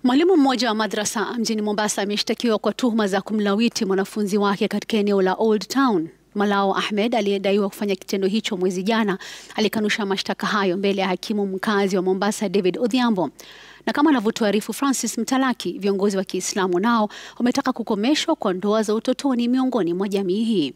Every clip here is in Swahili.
Mwalimu mmoja wa madrasa mjini Mombasa ameshtakiwa kwa tuhuma za kumlawiti mwanafunzi wake katika eneo la Old Town. Malao Ahmed aliyedaiwa kufanya kitendo hicho mwezi jana alikanusha mashtaka hayo mbele ya hakimu mkazi wa Mombasa David Odhiambo. Na kama anavyotuarifu Francis Mtalaki, viongozi wa Kiislamu nao wametaka kukomeshwa kwa ndoa za utotoni miongoni mwa jamii hii.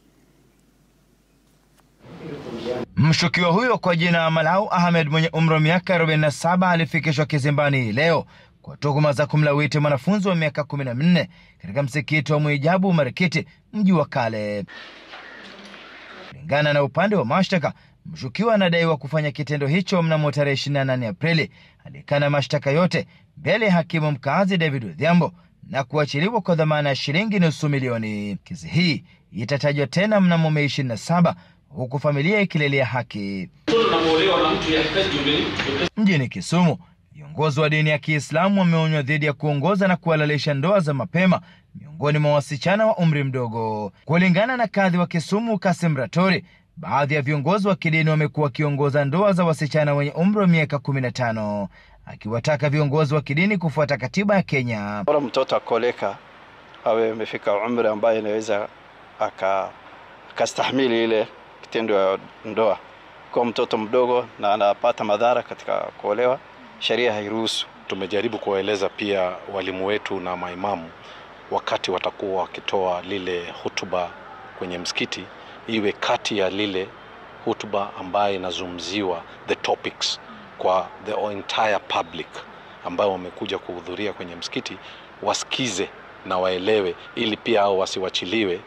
Mshukiwa huyo kwa jina Malao Ahmed mwenye umri wa miaka 47 alifikishwa kizimbani leo kwa tuhuma za kumlawiti mwanafunzi wa miaka 14 katika msikiti wa Muijabu Marikiti, mji wa Kale. Kulingana na upande wa mashtaka, mshukiwa anadaiwa kufanya kitendo hicho mnamo tarehe 28 Aprili. Alikana mashtaka yote mbele ya hakimu mkazi David Odhiambo na kuachiliwa kwa dhamana ya shilingi nusu milioni. Kesi hii itatajwa tena mnamo Mei 27 huku familia ikilelea haki. Mjini Kisumu, viongozi wa dini ya Kiislamu wameonywa dhidi ya kuongoza na kuhalalisha ndoa za mapema miongoni mwa wasichana wa umri mdogo. Kulingana na kadhi wa Kisumu Kasim Ratori, baadhi ya viongozi wa kidini wamekuwa wakiongoza ndoa za wasichana wenye umri wa miaka 15, akiwataka viongozi wa kidini kufuata katiba ya Kenya. Bora mtoto akoleka awe amefika umri ambaye anaweza akastahimili ile kitendo ya ndoa. Kwa mtoto mdogo na anapata madhara katika kuolewa, sheria hairuhusu. Tumejaribu kuwaeleza pia walimu wetu na maimamu, wakati watakuwa wakitoa lile hutuba kwenye msikiti, iwe kati ya lile hutuba ambayo inazungumziwa the topics kwa the entire public ambao wamekuja kuhudhuria kwenye msikiti, wasikize na waelewe, ili pia hao wasiwachiliwe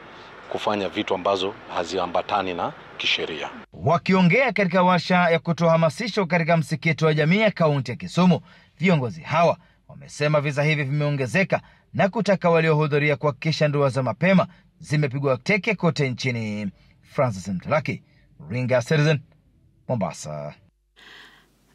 kufanya vitu ambazo haziambatani na kisheria. Wakiongea katika warsha ya kutoa hamasisho katika msikiti wa jamii ya kaunti ya Kisumu, viongozi hawa wamesema visa hivi vimeongezeka na kutaka waliohudhuria kuhakikisha ndoa za mapema zimepigwa teke kote nchini. Francis Mtalaki, Ringa Citizen, Mombasa.